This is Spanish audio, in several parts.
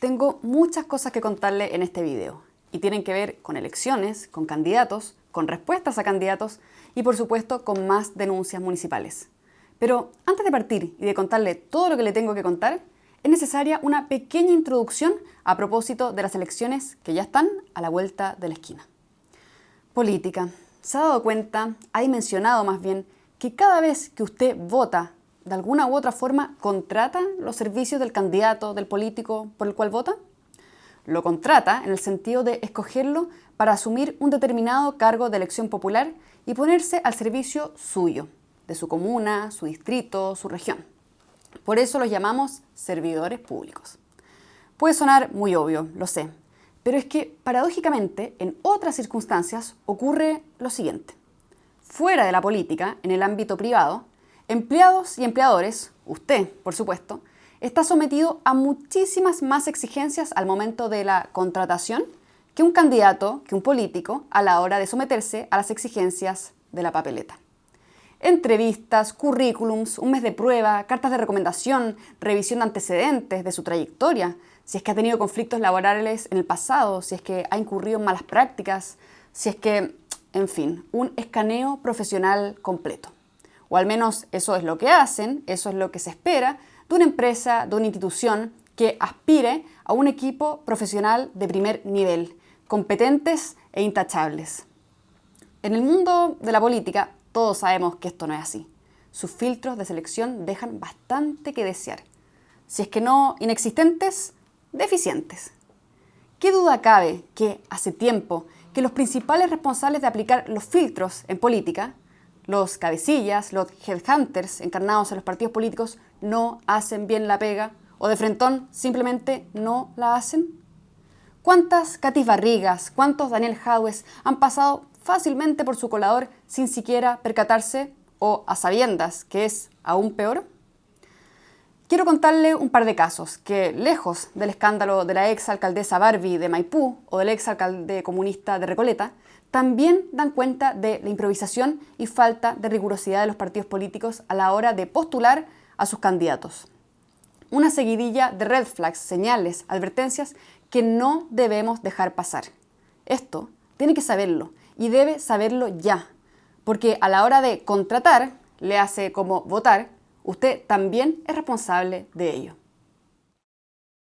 Tengo muchas cosas que contarle en este video y tienen que ver con elecciones, con candidatos, con respuestas a candidatos y por supuesto con más denuncias municipales. Pero antes de partir y de contarle todo lo que le tengo que contar, es necesaria una pequeña introducción a propósito de las elecciones que ya están a la vuelta de la esquina. Política. ¿Se ha dado cuenta, ha dimensionado más bien, que cada vez que usted vota, de alguna u otra forma, contrata los servicios del candidato, del político por el cual vota? Lo contrata en el sentido de escogerlo para asumir un determinado cargo de elección popular y ponerse al servicio suyo, de su comuna, su distrito, su región. Por eso los llamamos servidores públicos. Puede sonar muy obvio, lo sé, pero es que paradójicamente en otras circunstancias ocurre lo siguiente. Fuera de la política, en el ámbito privado, empleados y empleadores, usted por supuesto, está sometido a muchísimas más exigencias al momento de la contratación que un candidato, que un político, a la hora de someterse a las exigencias de la papeleta. Entrevistas, currículums, un mes de prueba, cartas de recomendación, revisión de antecedentes de su trayectoria, si es que ha tenido conflictos laborales en el pasado, si es que ha incurrido en malas prácticas, si es que, en fin, un escaneo profesional completo. O al menos eso es lo que hacen, eso es lo que se espera de una empresa, de una institución que aspire a un equipo profesional de primer nivel, competentes e intachables. En el mundo de la política, todos sabemos que esto no es así. Sus filtros de selección dejan bastante que desear. Si es que no inexistentes, deficientes. ¿Qué duda cabe que hace tiempo que los principales responsables de aplicar los filtros en política, los cabecillas, los headhunters encarnados en los partidos políticos, no hacen bien la pega o de frentón simplemente no la hacen? ¿Cuántas Katy Barrigas, cuántos Daniel Jadue han pasado fácilmente por su colador sin siquiera percatarse o a sabiendas, que es aún peor? Quiero contarle un par de casos que, lejos del escándalo de la ex alcaldesa Barbie de Maipú o del ex alcalde comunista de Recoleta, también dan cuenta de la improvisación y falta de rigurosidad de los partidos políticos a la hora de postular a sus candidatos. Una seguidilla de red flags, señales, advertencias que no debemos dejar pasar. Esto tiene que saberlo y debe saberlo ya, porque a la hora de contratar, le hace como votar, usted también es responsable de ello.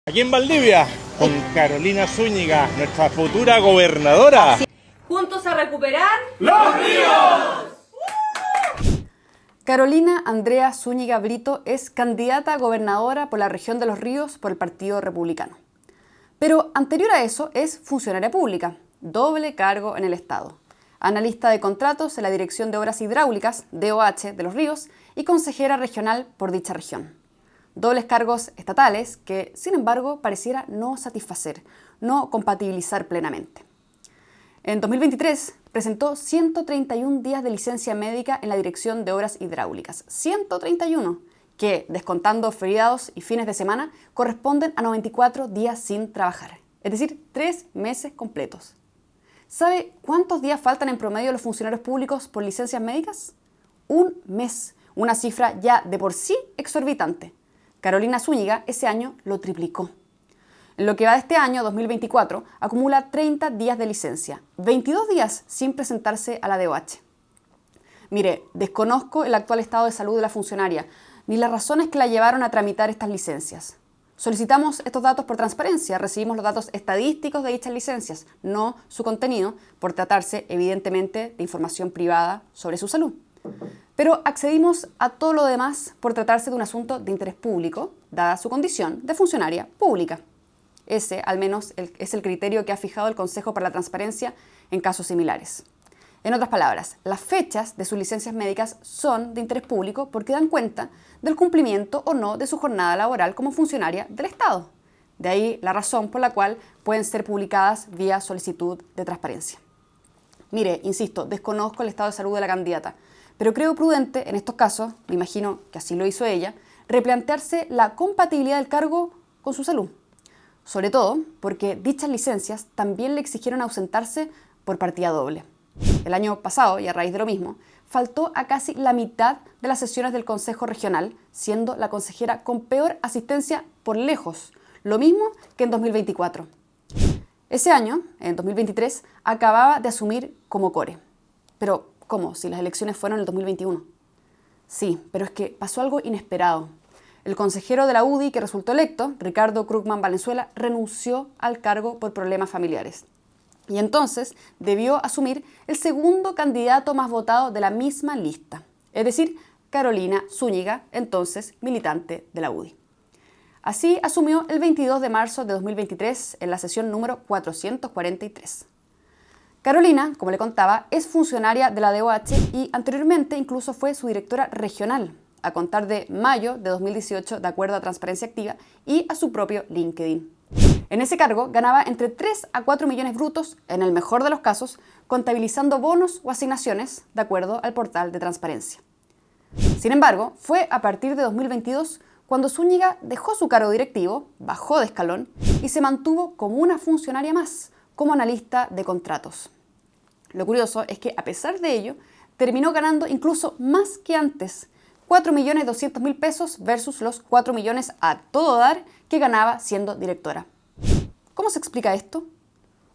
Aquí en Valdivia, con Carolina Zúñiga, nuestra futura gobernadora. Juntos a recuperar ¡Los ríos! Carolina Andrea Zúñiga Brito es candidata a gobernadora por la región de Los Ríos por el Partido Republicano. Pero anterior a eso es funcionaria pública, doble cargo en el Estado. Analista de contratos en la Dirección de Obras Hidráulicas, DOH, de Los Ríos y consejera regional por dicha región. Dobles cargos estatales que, sin embargo, pareciera no satisfacer, no compatibilizar plenamente. En 2023 presentó 131 días de licencia médica en la Dirección de Obras Hidráulicas. 131, que, descontando feriados y fines de semana, corresponden a 94 días sin trabajar. Es decir, 3 meses completos. ¿Sabe cuántos días faltan en promedio a los funcionarios públicos por licencias médicas? 1 mes, una cifra ya de por sí exorbitante. Carolina Zúñiga ese año lo triplicó. En lo que va de este año, 2024, acumula 30 días de licencia, 22 días sin presentarse a la DOH. Mire, desconozco el actual estado de salud de la funcionaria, ni las razones que la llevaron a tramitar estas licencias. Solicitamos estos datos por transparencia, recibimos los datos estadísticos de dichas licencias, no su contenido, por tratarse evidentemente de información privada sobre su salud. Pero accedimos a todo lo demás por tratarse de un asunto de interés público, dada su condición de funcionaria pública. Ese, al menos, es el criterio que ha fijado el Consejo para la Transparencia en casos similares. En otras palabras, las fechas de sus licencias médicas son de interés público porque dan cuenta del cumplimiento o no de su jornada laboral como funcionaria del Estado. De ahí la razón por la cual pueden ser publicadas vía solicitud de transparencia. Mire, insisto, desconozco el estado de salud de la candidata, pero creo prudente en estos casos, me imagino que así lo hizo ella, replantearse la compatibilidad del cargo con su salud. Sobre todo porque dichas licencias también le exigieron ausentarse por partida doble. El año pasado, y a raíz de lo mismo, faltó a casi la mitad de las sesiones del Consejo Regional, siendo la consejera con peor asistencia por lejos, lo mismo que en 2024. Ese año, en 2023, acababa de asumir como core. Pero, ¿cómo? Si las elecciones fueron en el 2021. Sí, pero es que pasó algo inesperado. El consejero de la UDI que resultó electo, Ricardo Krugman Valenzuela, renunció al cargo por problemas familiares. Y entonces debió asumir el segundo candidato más votado de la misma lista, es decir, Carolina Zúñiga, entonces militante de la UDI. Así asumió el 22 de marzo de 2023 en la sesión número 443. Carolina, como le contaba, es funcionaria de la DOH y anteriormente incluso fue su directora regional, a contar de mayo de 2018 de acuerdo a Transparencia Activa y a su propio LinkedIn. En ese cargo ganaba entre 3 a 4 millones brutos, en el mejor de los casos, contabilizando bonos o asignaciones de acuerdo al portal de Transparencia. Sin embargo, fue a partir de 2022 cuando Zúñiga dejó su cargo directivo, bajó de escalón y se mantuvo como una funcionaria más, como analista de contratos. Lo curioso es que, a pesar de ello, terminó ganando incluso más que antes, 4.200.000 pesos versus los 4 millones a todo dar que ganaba siendo directora. ¿Cómo se explica esto?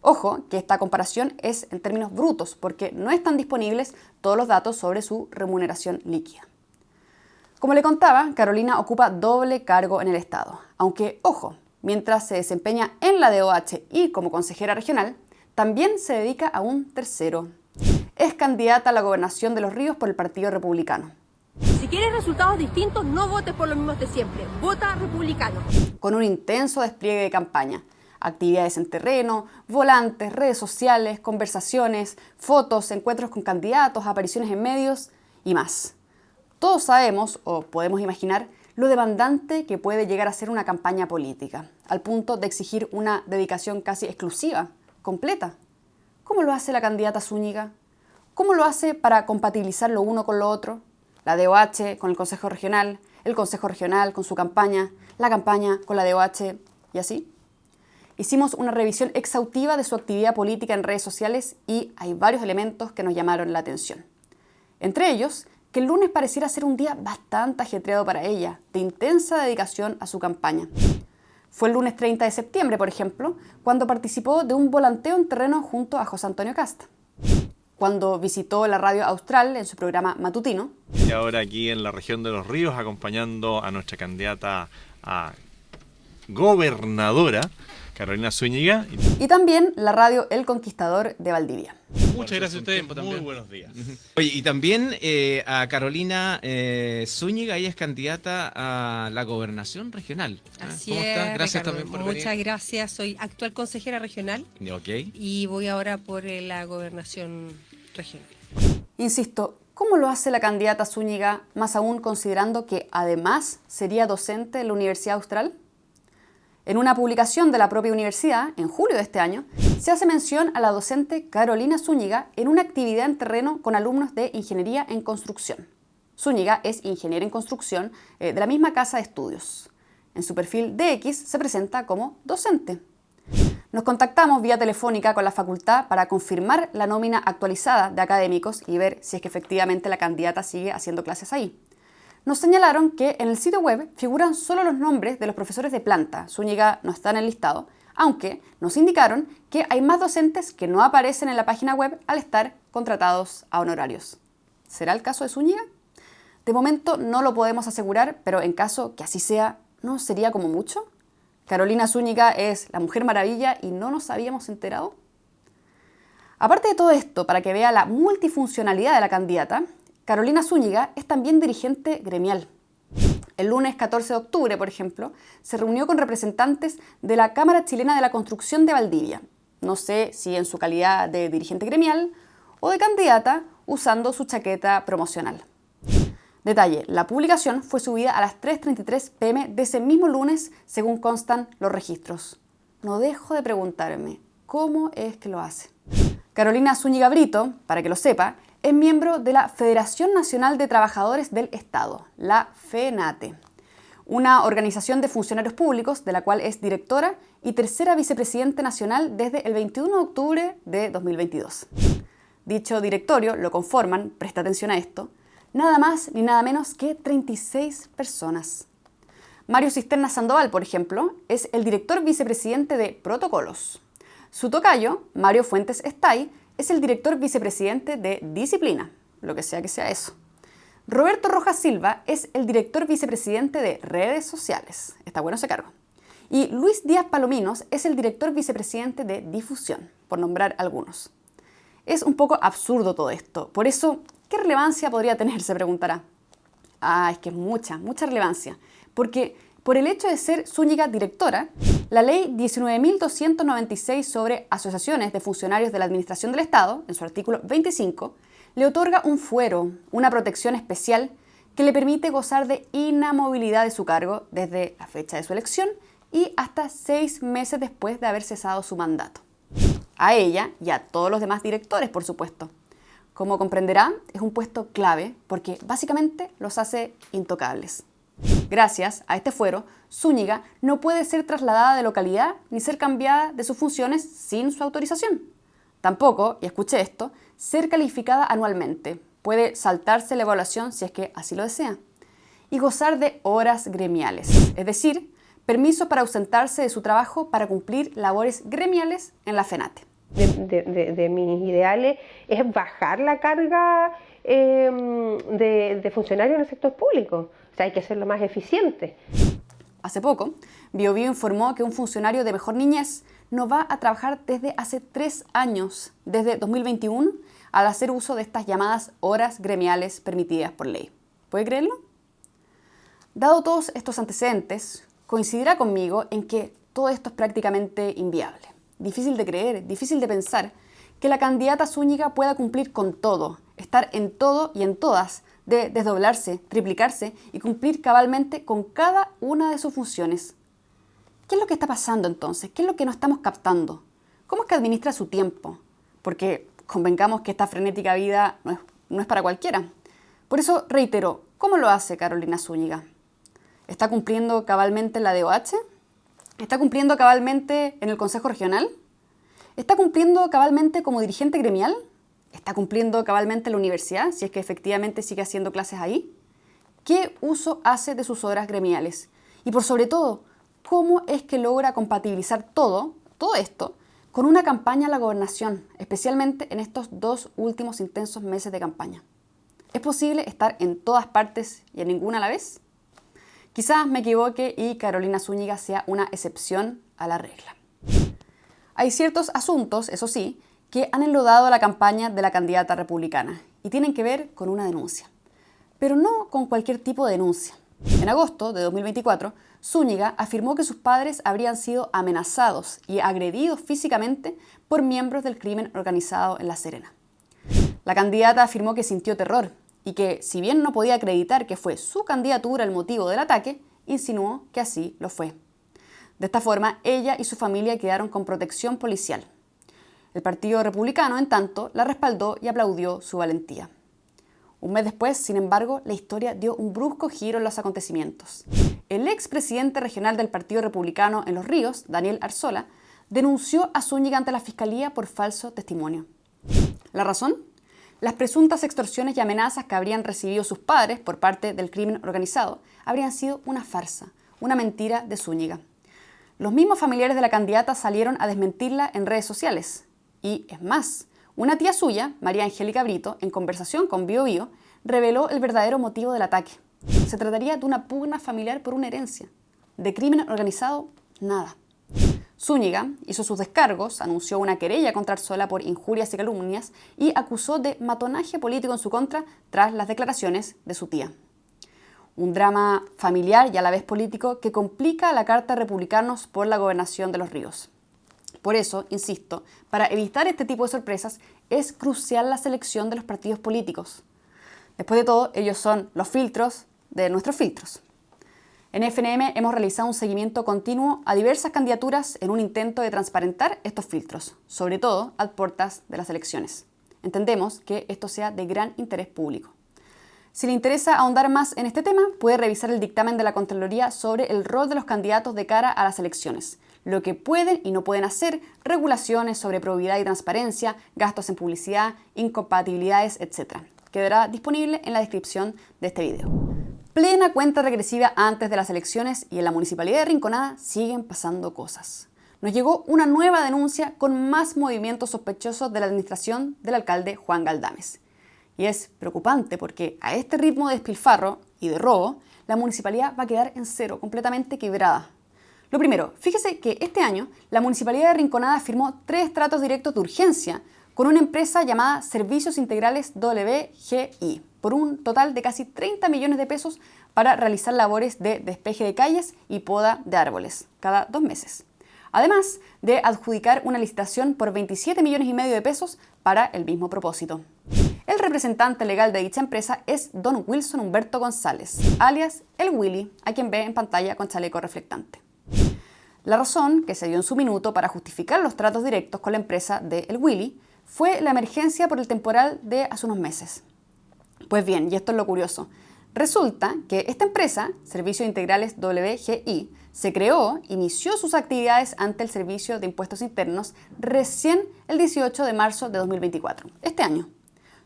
Ojo, que esta comparación es en términos brutos, porque no están disponibles todos los datos sobre su remuneración líquida. Como le contaba, Carolina ocupa doble cargo en el Estado, aunque, ojo, mientras se desempeña en la DOH y como consejera regional, también se dedica a un tercero. Es candidata a la gobernación de Los Ríos por el Partido Republicano. Si quieres resultados distintos, no votes por los mismos de siempre. Vota republicano. Con un intenso despliegue de campaña. Actividades en terreno, volantes, redes sociales, conversaciones, fotos, encuentros con candidatos, apariciones en medios y más. Todos sabemos, o podemos imaginar, lo demandante que puede llegar a ser una campaña política, al punto de exigir una dedicación casi exclusiva, completa. ¿Cómo lo hace la candidata Zúñiga? ¿Cómo lo hace para compatibilizar lo uno con lo otro? La DOH con el Consejo Regional con su campaña, la campaña con la DOH y así. Hicimos una revisión exhaustiva de su actividad política en redes sociales y hay varios elementos que nos llamaron la atención. Entre ellos, que el lunes pareciera ser un día bastante ajetreado para ella, de intensa dedicación a su campaña. Fue el lunes 30 de septiembre, por ejemplo, cuando participó de un volanteo en terreno junto a José Antonio Kast. Cuando visitó la radio austral en su programa matutino. Y ahora aquí en la región de Los Ríos, acompañando a nuestra candidata a gobernadora, Carolina Zúñiga. Y también la radio El Conquistador de Valdivia. Muchas gracias a ustedes. Muy buenos días. Oye, y también a Carolina Zúñiga, ella es candidata a la gobernación regional. Así ¿Cómo es, está? Gracias Ricardo. también por venir. Muchas gracias. Soy actual consejera regional Ok. y voy ahora por la gobernación regional. Insisto, ¿cómo lo hace la candidata Zúñiga, más aún considerando que además sería docente en la Universidad Austral? En una publicación de la propia universidad, en julio de este año, se hace mención a la docente Carolina Zúñiga en una actividad en terreno con alumnos de Ingeniería en Construcción. Zúñiga es ingeniera en construcción de la misma casa de estudios. En su perfil de X se presenta como docente. Nos contactamos vía telefónica con la facultad para confirmar la nómina actualizada de académicos y ver si es que efectivamente la candidata sigue haciendo clases ahí. Nos señalaron que en el sitio web figuran solo los nombres de los profesores de planta. Zúñiga no está en el listado, aunque nos indicaron que hay más docentes que no aparecen en la página web al estar contratados a honorarios. ¿Será el caso de Zúñiga? De momento no lo podemos asegurar, pero en caso que así sea, ¿no sería como mucho? ¿Carolina Zúñiga es la Mujer Maravilla y no nos habíamos enterado? Aparte de todo esto, para que vea la multifuncionalidad de la candidata, Carolina Zúñiga es también dirigente gremial. El lunes 14 de octubre, por ejemplo, se reunió con representantes de la Cámara Chilena de la Construcción de Valdivia. No sé si en su calidad de dirigente gremial o de candidata usando su chaqueta promocional. Detalle, la publicación fue subida a las 3:33 p.m. de ese mismo lunes, según constan los registros. No dejo de preguntarme, ¿cómo es que lo hace? Carolina Zúñiga Brito, para que lo sepa, es miembro de la Federación Nacional de Trabajadores del Estado, la FENATE, una organización de funcionarios públicos de la cual es directora y tercera vicepresidente nacional desde el 21 de octubre de 2022. Dicho directorio lo conforman, presta atención a esto, nada más ni nada menos que 36 personas. Mario Cisterna Sandoval, por ejemplo, es el director vicepresidente de Protocolos. Su tocayo, Mario Fuentes Estay, es el director vicepresidente de Disciplina, lo que sea eso. Roberto Rojas Silva es el director vicepresidente de Redes Sociales. Está bueno ese cargo. Y Luis Díaz Palominos es el director vicepresidente de Difusión, por nombrar algunos. Es un poco absurdo todo esto. Por eso, ¿qué relevancia podría tener?, se preguntará. Es que es mucha relevancia. Porque por el hecho de ser Zúñiga directora, la ley 19.296 sobre asociaciones de funcionarios de la Administración del Estado, en su artículo 25, le otorga un fuero, una protección especial que le permite gozar de inamovilidad de su cargo desde la fecha de su elección y hasta 6 meses después de haber cesado su mandato. A ella y a todos los demás directores, por supuesto. Como comprenderá, es un puesto clave porque básicamente los hace intocables. Gracias a este fuero, Zúñiga no puede ser trasladada de localidad ni ser cambiada de sus funciones sin su autorización. Tampoco, y escuche esto, ser calificada anualmente. Puede saltarse la evaluación si es que así lo desea. Y gozar de horas gremiales, es decir, permiso para ausentarse de su trabajo para cumplir labores gremiales en la FENATE. De mis ideales es bajar la carga de funcionarios en el sector público. O sea, hay que hacerlo más eficiente. Hace poco, Biobío informó que un funcionario de Mejor Niñez no va a trabajar desde hace 3 años, desde 2021, al hacer uso de estas llamadas horas gremiales permitidas por ley. ¿Puede creerlo? Dado todos estos antecedentes, coincidirá conmigo en que todo esto es prácticamente inviable. Difícil de creer, difícil de pensar que la candidata Zúñiga pueda cumplir con todo, estar en todo y en todas, de desdoblarse, triplicarse y cumplir cabalmente con cada una de sus funciones. ¿Qué es lo que está pasando entonces? ¿Qué es lo que no estamos captando? ¿Cómo es que administra su tiempo? Porque convengamos que esta frenética vida no es para cualquiera. Por eso reitero, ¿cómo lo hace Carolina Zúñiga? ¿Está cumpliendo cabalmente en la DOH? ¿Está cumpliendo cabalmente en el Consejo Regional? ¿Está cumpliendo cabalmente como dirigente gremial? ¿Está cumpliendo cabalmente en la universidad, si es que efectivamente sigue haciendo clases ahí? ¿Qué uso hace de sus horas gremiales? Y por sobre todo, ¿cómo es que logra compatibilizar todo esto, con una campaña a la gobernación, especialmente en estos 2 últimos intensos meses de campaña? ¿Es posible estar en todas partes y en ninguna a la vez? Quizás me equivoque y Carolina Zúñiga sea una excepción a la regla. Hay ciertos asuntos, eso sí, que han enlodado a la campaña de la candidata republicana y tienen que ver con una denuncia. Pero no con cualquier tipo de denuncia. En agosto de 2024, Zúñiga afirmó que sus padres habrían sido amenazados y agredidos físicamente por miembros del crimen organizado en La Serena. La candidata afirmó que sintió terror y que, si bien no podía acreditar que fue su candidatura el motivo del ataque, insinuó que así lo fue. De esta forma, ella y su familia quedaron con protección policial. El Partido Republicano, en tanto, la respaldó y aplaudió su valentía. Un mes después, sin embargo, la historia dio un brusco giro en los acontecimientos. El expresidente regional del Partido Republicano en Los Ríos, Daniel Arzola, denunció a Zúñiga ante la Fiscalía por falso testimonio. ¿La razón? Las presuntas extorsiones y amenazas que habrían recibido sus padres por parte del crimen organizado habrían sido una farsa, una mentira de Zúñiga. Los mismos familiares de la candidata salieron a desmentirla en redes sociales. Y, es más, una tía suya, María Angélica Brito, en conversación con Biobío, reveló el verdadero motivo del ataque. Se trataría de una pugna familiar por una herencia. De crimen organizado, nada. Zúñiga hizo sus descargos, anunció una querella contra Arzola por injurias y calumnias y acusó de matonaje político en su contra tras las declaraciones de su tía. Un drama familiar y a la vez político que complica la carta de republicanos por la gobernación de Los Ríos. Por eso, insisto, para evitar este tipo de sorpresas es crucial la selección de los partidos políticos. Después de todo, ellos son los filtros de nuestros filtros. En FNM hemos realizado un seguimiento continuo a diversas candidaturas en un intento de transparentar estos filtros, sobre todo a puertas de las elecciones. Entendemos que esto sea de gran interés público. Si le interesa ahondar más en este tema, puede revisar el dictamen de la Contraloría sobre el rol de los candidatos de cara a las elecciones, lo que pueden y no pueden hacer, regulaciones sobre probidad y transparencia, gastos en publicidad, incompatibilidades, etc. Quedará disponible en la descripción de este video. plena cuenta regresiva antes de las elecciones y en la Municipalidad de Rinconada siguen pasando cosas. Nos llegó una nueva denuncia con más movimientos sospechosos de la administración del alcalde Juan Galdames. Y es preocupante porque a este ritmo de despilfarro y de robo, la municipalidad va a quedar en cero, completamente quebrada. Lo primero, fíjese que este año la Municipalidad de Rinconada firmó 3 tratos directos de urgencia con una empresa llamada Servicios Integrales WGI, por un total de casi 30 millones de pesos para realizar labores de despeje de calles y poda de árboles cada 2 meses. Además de adjudicar una licitación por 27 millones y medio de pesos para el mismo propósito. El representante legal de dicha empresa es don Wilson Humberto González, alias el Willy, a quien ve en pantalla con chaleco reflectante. La razón que se dio en su minuto para justificar los tratos directos con la empresa de El Willy fue la emergencia por el temporal de hace unos meses. Pues bien, y esto es lo curioso, resulta que esta empresa, Servicios Integrales WGI, se creó, inició sus actividades ante el Servicio de Impuestos Internos recién el 18 de marzo de 2024, este año.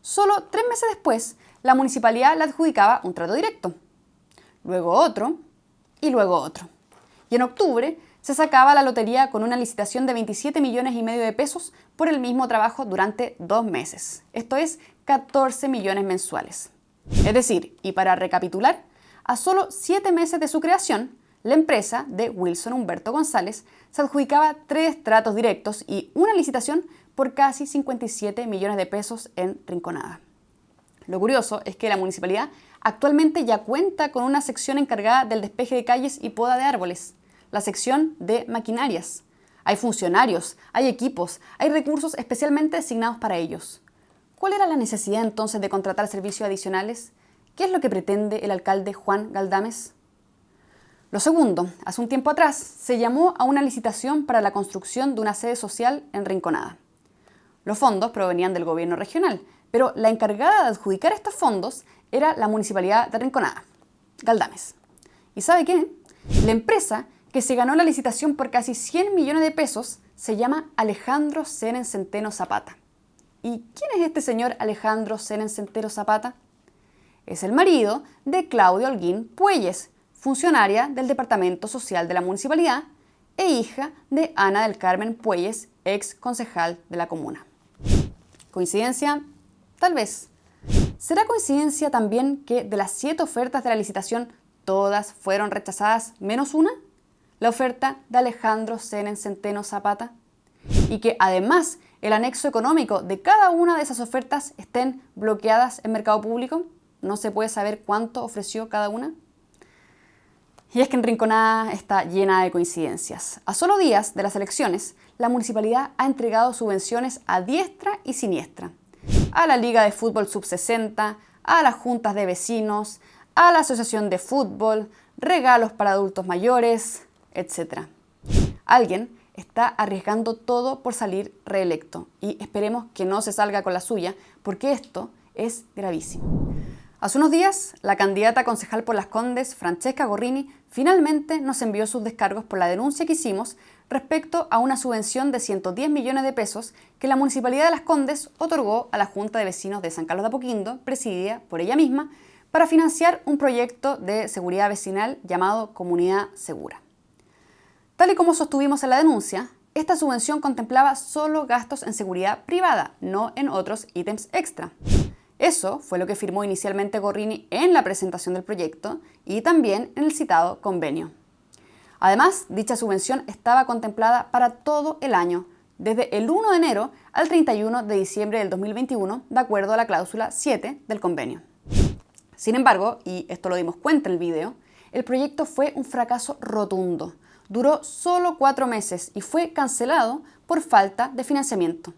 Solo 3 meses después, la municipalidad le adjudicaba un trato directo, luego otro y luego otro. Y en octubre se sacaba la lotería con una licitación de 27 millones y medio de pesos por el mismo trabajo durante 2 meses. Esto es 14 millones mensuales. Es decir, y para recapitular, a solo 7 meses de su creación, la empresa de Wilson Humberto González se adjudicaba 3 tratos directos y una licitación por casi 57 millones de pesos en Rinconada. Lo curioso es que la municipalidad actualmente ya cuenta con una sección encargada del despeje de calles y poda de árboles, la sección de maquinarias. Hay funcionarios, hay equipos, hay recursos especialmente designados para ellos. ¿Cuál era la necesidad entonces de contratar servicios adicionales? ¿Qué es lo que pretende el alcalde Juan Galdames? Lo segundo, hace un tiempo atrás se llamó a una licitación para la construcción de una sede social en Rinconada. Los fondos provenían del gobierno regional, pero la encargada de adjudicar estos fondos era la Municipalidad de Rinconada, Galdames. ¿Y sabe qué? La empresa que se ganó la licitación por casi 100 millones de pesos se llama Alejandro Senen Centeno Zapata. ¿Y quién es este señor Alejandro Senen Centeno Zapata? Es el marido de Claudia Holguín Puelles, funcionaria del Departamento Social de la Municipalidad e hija de Ana del Carmen Puelles, ex concejal de la comuna. ¿Coincidencia? Tal vez. ¿Será coincidencia también que de las 7 ofertas de la licitación todas fueron rechazadas menos una? La oferta de Alejandro Senen Centeno Zapata. Y que además el anexo económico de cada una de esas ofertas estén bloqueadas en mercado público. ¿No se puede saber cuánto ofreció cada una? Y es que en Rinconada está llena de coincidencias. A solo días de las elecciones, la municipalidad ha entregado subvenciones a diestra y siniestra. A la Liga de Fútbol Sub-60, a las juntas de vecinos, a la Asociación de Fútbol, regalos para adultos mayores, etc. Alguien está arriesgando todo por salir reelecto y esperemos que no se salga con la suya porque esto es gravísimo. Hace unos días, la candidata a concejal por Las Condes, Francesca Gorrini, finalmente nos envió sus descargos por la denuncia que hicimos respecto a una subvención de 110 millones de pesos que la Municipalidad de Las Condes otorgó a la Junta de Vecinos de San Carlos de Apoquindo, presidida por ella misma, para financiar un proyecto de seguridad vecinal llamado Comunidad Segura. Tal y como sostuvimos en la denuncia, esta subvención contemplaba solo gastos en seguridad privada, no en otros ítems extra. Eso fue lo que firmó inicialmente Gorrini en la presentación del proyecto y también en el citado convenio. Además, dicha subvención estaba contemplada para todo el año, desde el 1 de enero al 31 de diciembre del 2021, de acuerdo a la cláusula 7 del convenio. Sin embargo, y esto lo dimos cuenta en el video, el proyecto fue un fracaso rotundo. Duró solo 4 meses y fue cancelado por falta de financiamiento.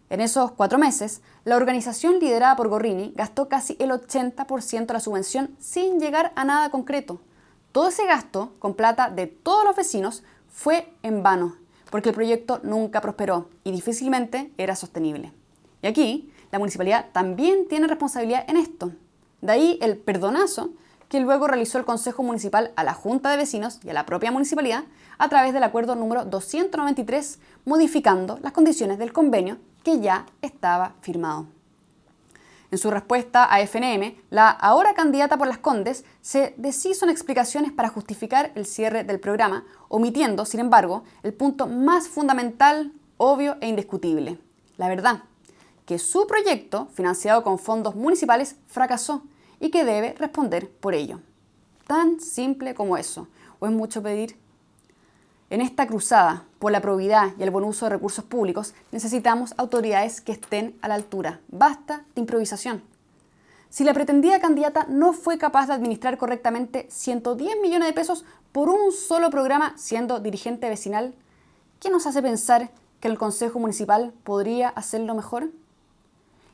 En esos 4 meses, la organización liderada por Gorrini gastó casi el 80% de la subvención sin llegar a nada concreto. Todo ese gasto, con plata de todos los vecinos, fue en vano, porque el proyecto nunca prosperó y difícilmente era sostenible. Y aquí, la municipalidad también tiene responsabilidad en esto. De ahí el perdonazo que luego realizó el Consejo Municipal a la Junta de Vecinos y a la propia municipalidad a través del acuerdo número 293, modificando las condiciones del convenio que ya estaba firmado. En su respuesta a FNM, la ahora candidata por Las Condes se deshizo en explicaciones para justificar el cierre del programa, omitiendo, sin embargo, el punto más fundamental, obvio e indiscutible: la verdad, que su proyecto, financiado con fondos municipales, fracasó y que debe responder por ello. Tan simple como eso, ¿o es mucho pedir? En esta cruzada por la probidad y el buen uso de recursos públicos, necesitamos autoridades que estén a la altura. Basta de improvisación. Si la pretendida candidata no fue capaz de administrar correctamente 110 millones de pesos por un solo programa siendo dirigente vecinal, ¿qué nos hace pensar que el Consejo Municipal podría hacerlo mejor?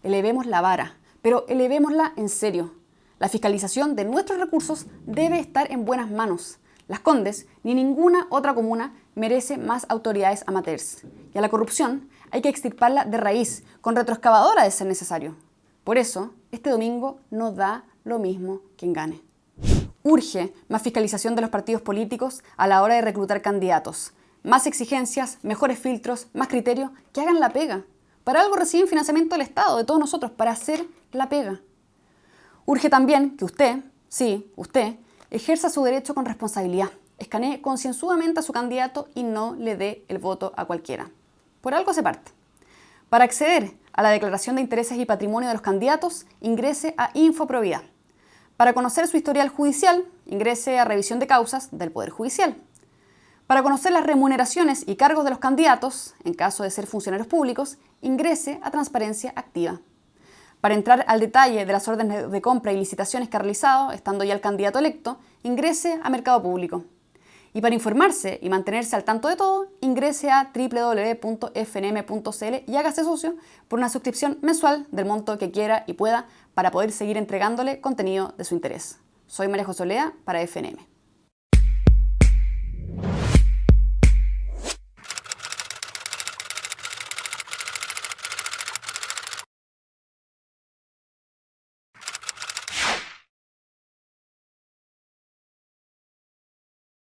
Elevemos la vara, pero elevémosla en serio. La fiscalización de nuestros recursos debe estar en buenas manos. Las Condes, ni ninguna otra comuna, merece más autoridades amateurs. Y a la corrupción hay que extirparla de raíz, con retroexcavadora de ser necesario. Por eso, este domingo no da lo mismo quien gane. Urge más fiscalización de los partidos políticos a la hora de reclutar candidatos. Más exigencias, mejores filtros, más criterios, que hagan la pega. Para algo reciben financiamiento del Estado, de todos nosotros, para hacer la pega. Urge también que usted, sí, usted, ejerza su derecho con responsabilidad, escanee concienzudamente a su candidato y no le dé el voto a cualquiera. Por algo se parte. Para acceder a la declaración de intereses y patrimonio de los candidatos, ingrese a Infoprobidad. Para conocer su historial judicial, ingrese a Revisión de Causas del Poder Judicial. Para conocer las remuneraciones y cargos de los candidatos, en caso de ser funcionarios públicos, ingrese a Transparencia Activa. Para entrar al detalle de las órdenes de compra y licitaciones que ha realizado, estando ya el candidato electo, ingrese a Mercado Público. Y para informarse y mantenerse al tanto de todo, ingrese a www.fnm.cl y hágase socio por una suscripción mensual del monto que quiera y pueda para poder seguir entregándole contenido de su interés. Soy María José Olea para FNM.